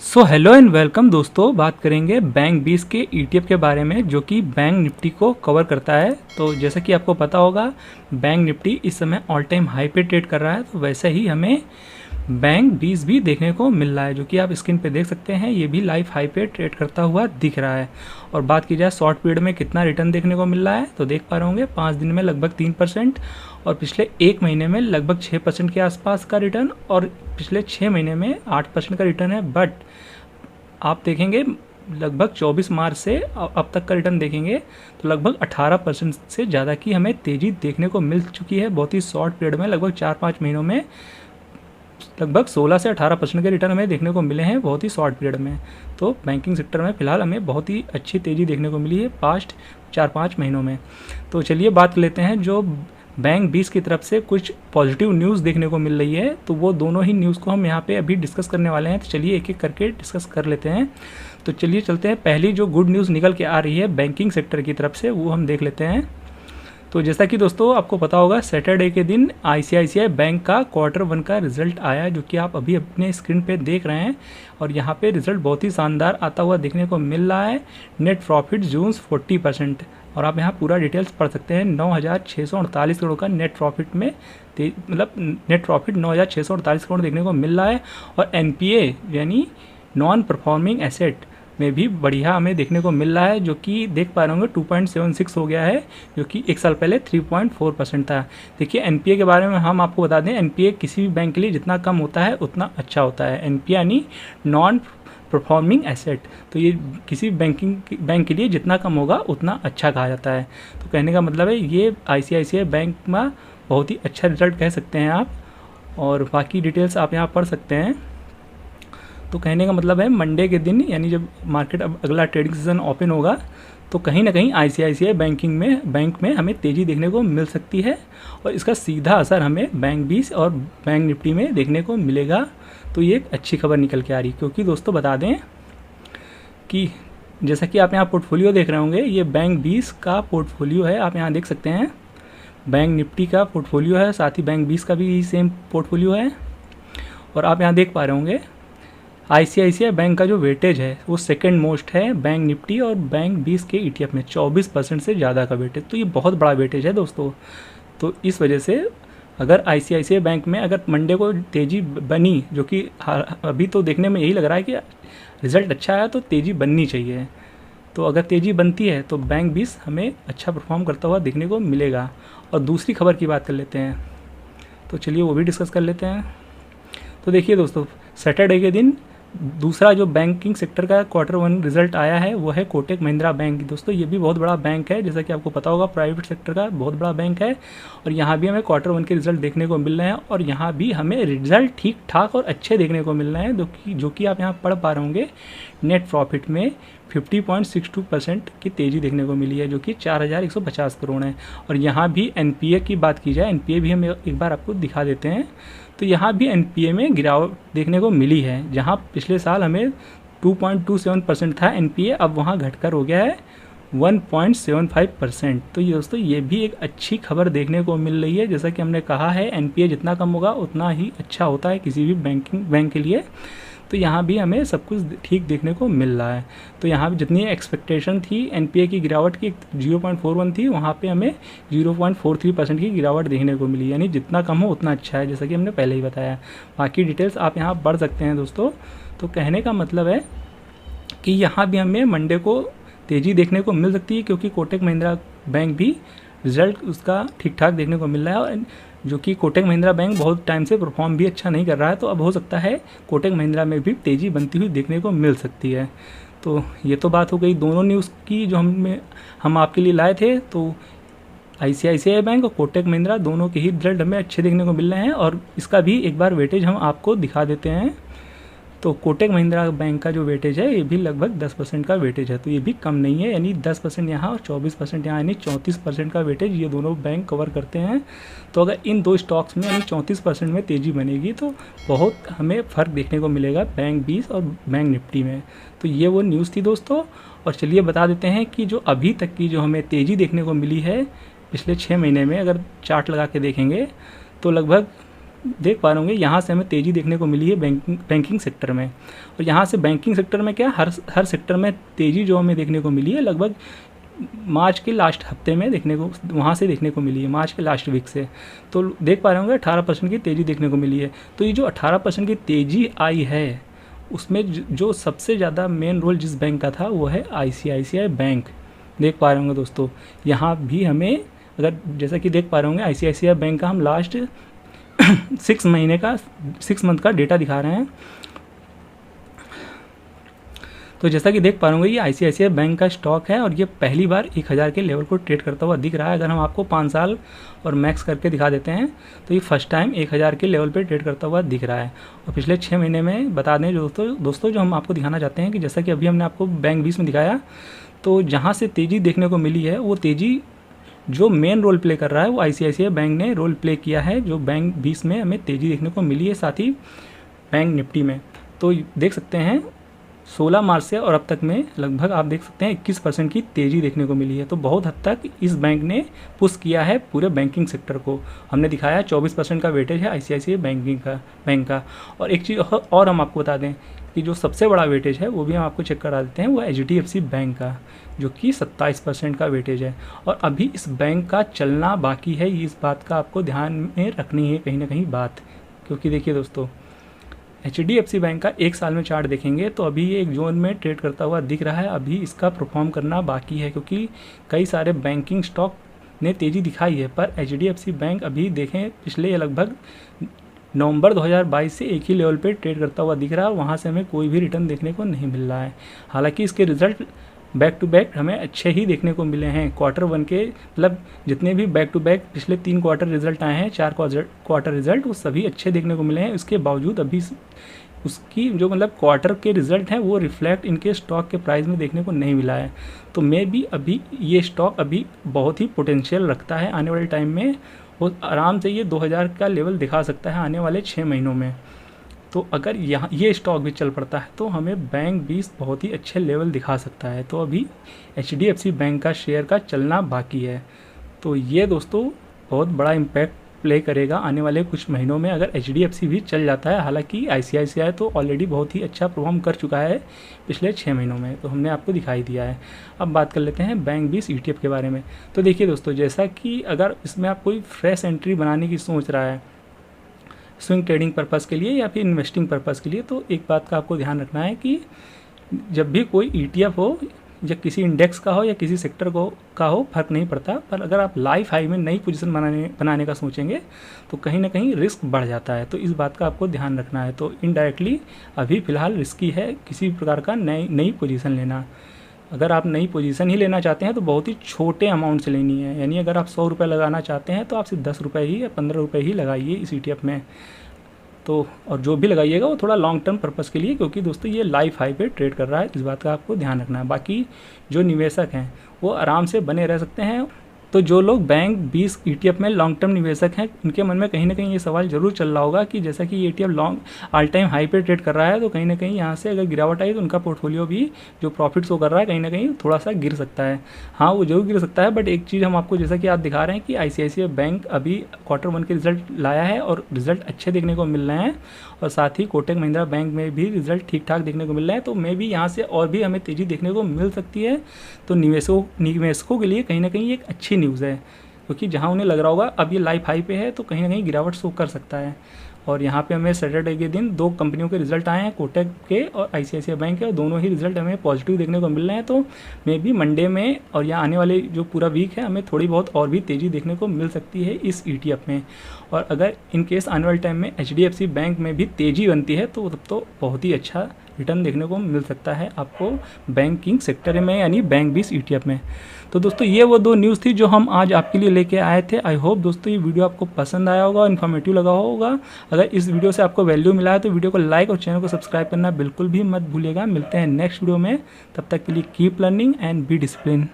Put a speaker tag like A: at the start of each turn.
A: So hello and welcome दोस्तों। बात करेंगे बैंक 20 के ETF के बारे में जो कि बैंक निफ्टी को कवर करता है। तो जैसा कि आपको पता होगा बैंक निफ्टी इस समय ऑल टाइम हाई पे ट्रेड कर रहा है, तो वैसे ही हमें बैंक 20 भी देखने को मिल रहा है जो कि आप स्क्रीन पे देख सकते हैं। ये भी लाइफ हाई पे ट्रेड करता हुआ दिख रहा है। और बात की जाए शॉर्ट पीरियड में कितना रिटर्न देखने को मिल रहा है, तो देख पा रहे होंगे 5 दिन में लगभग 3% और पिछले 1 महीने में लगभग 6% के आसपास का रिटर्न और पिछले 6 महीने में 8% का रिटर्न है। बट आप देखेंगे लगभग 24 मार्च से अब तक का रिटर्न देखेंगे तो लगभग 18% से ज़्यादा की हमें तेज़ी देखने को मिल चुकी है। बहुत ही शॉर्ट पीरियड में लगभग 4-5 महीनों में लगभग 16 से 18% के रिटर्न हमें देखने को मिले हैं बहुत ही शॉर्ट पीरियड में। तो बैंकिंग सेक्टर में फ़िलहाल हमें बहुत ही अच्छी तेज़ी देखने को मिली है पास्ट 4-5 महीनों में। तो चलिए बात कर लेते हैं जो बैंक 20 की तरफ से कुछ पॉजिटिव न्यूज़ देखने को मिल रही है, तो वो दोनों ही न्यूज़ को हम यहाँ पे अभी डिस्कस करने वाले हैं। तो चलिए एक एक करके डिस्कस कर लेते हैं। तो चलिए चलते हैं, पहली जो गुड न्यूज़ निकल के आ रही है बैंकिंग सेक्टर की तरफ से वो हम देख लेते हैं। तो जैसा कि दोस्तों आपको पता होगा सैटरडे के दिन ICICI बैंक का Q1 का रिजल्ट आया जो कि आप अभी अपने स्क्रीन पे देख रहे हैं। और यहाँ पे रिजल्ट बहुत ही शानदार आता हुआ देखने को मिल रहा है। नेट प्रॉफिट जून 40%। और आप यहाँ पूरा डिटेल्स पढ़ सकते हैं। 9,648 करोड़ का नेट प्रॉफिट में मतलब नेट प्रॉफिट 9,648 करोड़ देखने को मिल रहा है। और NPA यानी नॉन परफॉर्मिंग एसेट में भी बढ़िया हमें देखने को मिल रहा है जो कि देख पा रहे होंगे 2.76 हो गया है जो कि एक साल पहले 3.4% था। देखिए NPA के बारे में हम आपको बता दें, NPA किसी भी बैंक के लिए जितना कम होता है उतना अच्छा होता है। NPA यानी नॉन परफॉर्मिंग एसेट, तो ये किसी बैंक के लिए जितना कम होगा उतना अच्छा कहा जाता है। तो कहने का मतलब है ये ICICI बैंक में बहुत ही अच्छा रिजल्ट कह सकते हैं आप। और बाकी डिटेल्स आप यहाँ पढ़ सकते हैं। तो कहने का मतलब है मंडे के दिन यानी जब मार्केट अब अगला ट्रेडिंग सीजन ओपन होगा तो कहीं ना कहीं ICICI बैंक में हमें तेज़ी देखने को मिल सकती है और इसका सीधा असर हमें बैंक 20 और बैंक निफ्टी में देखने को मिलेगा। तो ये एक अच्छी खबर निकल के आ रही है, क्योंकि दोस्तों बता दें कि जैसा कि आप यहाँ पोर्टफोलियो देख रहे होंगे, ये बैंक 20 का पोर्टफोलियो है। आप यहाँ देख सकते हैं बैंक निफ्टी का पोर्टफोलियो है, साथ ही बैंक 20 का भी सेम पोर्टफोलियो है। और आप यहाँ देख पा रहे होंगे ICICI बैंक का जो वेटेज है वो सेकंड मोस्ट है बैंक निफ्टी और बैंक 20 के ETF में 24% से ज़्यादा का वेटेज। तो ये बहुत बड़ा वेटेज है दोस्तों। तो इस वजह से अगर ICICI बैंक में अगर मंडे को तेज़ी बनी, जो कि अभी तो देखने में यही लग रहा है कि रिज़ल्ट अच्छा आया तो तेज़ी बननी चाहिए, तो अगर तेज़ी बनती है तो बैंक 20 हमें अच्छा परफॉर्म करता हुआ देखने को मिलेगा। और दूसरी खबर की बात कर लेते हैं, तो चलिए वो भी डिस्कस कर लेते हैं। तो देखिए दोस्तों सैटरडे के दिन दूसरा जो बैंकिंग सेक्टर का Q1 रिजल्ट आया है वो है कोटक महिंद्रा बैंक। दोस्तों ये भी बहुत बड़ा बैंक है, जैसा कि आपको पता होगा प्राइवेट सेक्टर का बहुत बड़ा बैंक है। और यहाँ भी हमें Q1 के रिजल्ट देखने को मिल रहे हैं और यहाँ भी हमें रिजल्ट ठीक ठाक और अच्छे देखने को मिल रहे हैं जो कि आप यहाँ पढ़ पा रहे होंगे। नेट प्रॉफिट में 50.62% की तेज़ी देखने को मिली है जो कि 4,150 करोड़ है। और यहाँ भी NPA की बात की जाए, NPA भी हम एक बार आपको दिखा देते हैं। तो यहाँ भी NPA में गिरावट देखने को मिली है, जहाँ पिछले साल हमें 2.27% था NPA, अब वहाँ घटकर हो गया है 1.75%। तो ये दोस्तों ये भी एक अच्छी खबर देखने को मिल रही है। जैसा कि हमने कहा है NPA जितना कम होगा उतना ही अच्छा होता है किसी भी बैंक के लिए। तो यहाँ भी हमें सब कुछ ठीक देखने को मिल रहा है। तो यहाँ भी जितनी एक्सपेक्टेशन थी NPA की गिरावट की 0.41 थी, वहाँ पे हमें 0.43% की गिरावट देखने को मिली, यानी जितना कम हो उतना अच्छा है, जैसा कि हमने पहले ही बताया। बाकी डिटेल्स आप यहाँ पढ़ सकते हैं दोस्तों। तो कहने का मतलब है कि यहाँ भी हमें मंडे को तेज़ी देखने को मिल सकती है, क्योंकि कोटक महिंद्रा बैंक भी रिजल्ट उसका ठीक ठाक देखने को मिल रहा है। और जो कि कोटक महिंद्रा बैंक बहुत टाइम से परफॉर्म भी अच्छा नहीं कर रहा है, तो अब हो सकता है कोटक महिंद्रा में भी तेज़ी बनती हुई देखने को मिल सकती है। तो ये तो बात हो गई दोनों न्यूज़ की जो हम आपके लिए लाए थे। तो ICICI बैंक और कोटक महिंद्रा दोनों के ही रिजल्ट हमें अच्छे देखने को मिल रहे हैं और इसका भी एक बार वेटेज हम आपको दिखा देते हैं। तो कोटक महिंद्रा बैंक का जो वेटेज है ये भी लगभग 10% का वेटेज है, तो ये भी कम नहीं है, यानी 10% यहाँ और 24% यहाँ, यानी 34% का वेटेज ये दोनों बैंक कवर करते हैं। तो अगर इन दो स्टॉक्स में यानी 34% में तेज़ी बनेगी तो बहुत हमें फ़र्क देखने को मिलेगा बैंक 20 और बैंक निफ्टी में। तो ये वो न्यूज़ थी दोस्तों। और चलिए बता देते हैं कि जो अभी तक की जो हमें तेज़ी देखने को मिली है पिछले 6 महीने में, अगर चार्ट लगा के देखेंगे तो लगभग देख पा रहे होंगे यहाँ से हमें तेज़ी देखने को मिली है बैंकिंग सेक्टर में। और यहाँ से बैंकिंग सेक्टर में क्या हर सेक्टर में तेज़ी जो हमें देखने को मिली है लगभग मार्च के लास्ट हफ्ते में वहाँ से देखने को मिली है, मार्च के लास्ट वीक से। तो देख पा रहे होंगे 18% की तेज़ी देखने को मिली है। तो ये जो 18% की तेज़ी आई है उसमें जो सबसे ज़्यादा मेन रोल जिस बैंक का था वो है ICICI बैंक। देख पा रहे होंगे दोस्तों, यहाँ भी हमें अगर जैसा कि देख पा रहे होंगे ICICI बैंक का हम लास्ट 6 मंथ का डेटा दिखा रहे हैं। तो जैसा कि देख पा रहे होंगे ये ICICI बैंक का स्टॉक है और ये पहली बार 1000 के लेवल को ट्रेड करता हुआ दिख रहा है। अगर हम आपको 5 साल और मैक्स करके दिखा देते हैं तो ये फर्स्ट टाइम 1000 के लेवल पे ट्रेड करता हुआ दिख रहा है। और पिछले 6 महीने में बता दें दोस्तों जो हम आपको दिखाना चाहते हैं कि जैसा कि अभी हमने आपको बैंक 20 में दिखाया, तो जहाँ से तेज़ी देखने को मिली है वो तेज़ी जो मेन रोल प्ले कर रहा है वो ICICI बैंक ने रोल प्ले किया है, जो बैंक 20 में हमें तेज़ी देखने को मिली है, साथ ही बैंक निफ्टी में। तो देख सकते हैं 16 मार्च से और अब तक में लगभग आप देख सकते हैं 21% की तेज़ी देखने को मिली है। तो बहुत हद तक इस बैंक ने पुश किया है पूरे बैंकिंग सेक्टर को। हमने दिखाया 24% का वेटेज है ICICI बैंक का। और एक चीज़ और हम आपको बता दें कि जो सबसे बड़ा वेटेज है वो भी हम आपको चेक करा देते हैं, वो HDFC बैंक का, जो कि 27% का वेटेज है। और अभी इस बैंक का चलना बाकी है, इस बात का आपको ध्यान में रखनी है कहीं ना कहीं बात। क्योंकि देखिए दोस्तों, HDFC बैंक का 1 साल में चार्ट देखेंगे तो अभी ये एक जोन में ट्रेड करता हुआ दिख रहा है। अभी इसका परफॉर्म करना बाकी है क्योंकि कई सारे बैंकिंग स्टॉक ने तेज़ी दिखाई है, पर HDFC बैंक अभी देखें पिछले लगभग नवंबर 2022 से एक ही लेवल पे ट्रेड करता हुआ दिख रहा है और वहाँ से हमें कोई भी रिटर्न देखने को नहीं मिल रहा है। हालांकि इसके रिजल्ट बैक टू बैक हमें अच्छे ही देखने को मिले हैं। Q1 के मतलब जितने भी बैक टू बैक पिछले 3 क्वार्टर रिजल्ट आए हैं, 4 क्वार्टर रिजल्ट, वो सभी अच्छे देखने को मिले हैं। इसके बावजूद अभी उसकी जो मतलब क्वार्टर के रिजल्ट हैं वो रिफ्लेक्ट इनके स्टॉक के प्राइस में देखने को नहीं मिला है। तो मे भी अभी ये स्टॉक अभी बहुत ही पोटेंशियल रखता है आने वाले टाइम में, वो आराम से ये 2000 का लेवल दिखा सकता है आने वाले 6 महीनों में। तो अगर यहाँ ये स्टॉक भी चल पड़ता है तो हमें बैंक 20 बहुत ही अच्छे लेवल दिखा सकता है। तो अभी HDFC बैंक का शेयर का चलना बाकी है। तो ये दोस्तों बहुत बड़ा इम्पैक्ट प्ले करेगा आने वाले कुछ महीनों में अगर HDFC भी चल जाता है। हालांकि ICICI तो ऑलरेडी बहुत ही अच्छा परफॉर्म कर चुका है पिछले 6 महीनों में, तो हमने आपको दिखाई दिया है। अब बात कर लेते हैं बैंक 20 ETF के बारे में। तो देखिए दोस्तों, जैसा कि अगर इसमें आप कोई फ्रेश एंट्री बनाने की सोच रहा है स्विंग ट्रेडिंग पर्पज़ के लिए या फिर इन्वेस्टिंग पर्पज़ के लिए, तो एक बात का आपको ध्यान रखना है कि जब भी कोई ETF हो या किसी इंडेक्स का हो या किसी सेक्टर का हो, फर्क नहीं पड़ता, पर अगर आप लाइफ हाई में नई पोजीशन बनाने का सोचेंगे तो कहीं ना कहीं रिस्क बढ़ जाता है। तो इस बात का आपको ध्यान रखना है। तो इनडायरेक्टली अभी फ़िलहाल रिस्की है किसी प्रकार का नई पोजीशन लेना। अगर आप नई पोजीशन ही लेना चाहते हैं तो बहुत ही छोटे अमाउंट से लेनी है, यानी अगर आप 100 रुपये लगाना चाहते हैं तो आप सिर्फ 10 रुपये ही या 15 रुपये ही लगाइए इस ETF में। तो और जो भी लगाइएगा वो थोड़ा लॉन्ग टर्म पर्पज़ के लिए, क्योंकि दोस्तों ये लाइफ हाई पे ट्रेड कर रहा है, इस बात का आपको ध्यान रखना है। बाकी जो निवेशक हैं वो आराम से बने रह सकते हैं। तो जो लोग बैंक 20 ETF में लॉन्ग टर्म निवेशक हैं उनके मन में कहीं ना कहीं ये सवाल जरूर चल रहा होगा कि जैसा कि ये ETF long all time high पे ट्रेड कर रहा है तो कहीं ना कहीं यहाँ से अगर गिरावट आई तो उनका पोर्टफोलियो भी जो प्रॉफिट शो कर रहा है कहीं ना कहीं थोड़ा सा गिर सकता है। हाँ, वो जरूर गिर सकता है, बट एक चीज़ हम आपको जैसा कि आप दिखा रहे हैं कि ICICI बैंक अभी Q1 के रिजल्ट लाया है और रिजल्ट अच्छे देखने को मिल रहे हैं, और साथ ही कोटक महिंद्रा बैंक में भी रिजल्ट ठीक ठाक देखने को मिल रहे हैं। तो मे भी यहाँ से और भी हमें तेज़ी देखने को मिल सकती है। तो निवेशकों के लिए कहीं ना कहीं एक अच्छी न्यूज़ है, क्योंकि जहाँ उन्हें लग रहा होगा अब ये लाइफ हाई पे है तो कहीं ना कहीं गिरावट शो कर सकता है। और यहाँ पे हमें सैटरडे के दिन 2 कंपनियों के रिजल्ट आए हैं, कोटक के और ICICI बैंक के, और दोनों ही रिजल्ट हमें पॉजिटिव देखने को मिल रहे हैं। तो मे बी मंडे में और या आने वाले जो पूरा वीक है हमें थोड़ी बहुत और भी तेज़ी देखने को मिल सकती है इस ETF में। और अगर इन केस आने वाले टाइम में HDFC बैंक में भी तेज़ी बनती है तो तब तो बहुत ही अच्छा रिटर्न देखने को मिल सकता है आपको बैंकिंग सेक्टर में, यानी बैंक 20 ETF में। तो दोस्तों ये वो 2 न्यूज़ थी जो हम आज आपके लिए लेके आए थे। आई होप दोस्तों ये वीडियो आपको पसंद आया होगा, इन्फॉर्मेटिव लगा होगा। अगर इस वीडियो से आपको वैल्यू मिला है तो वीडियो को लाइक और चैनल को सब्सक्राइब करना बिल्कुल भी मत भूलिएगा। मिलते हैं नेक्स्ट वीडियो में, तब तक के लिए keep learning and be discipline.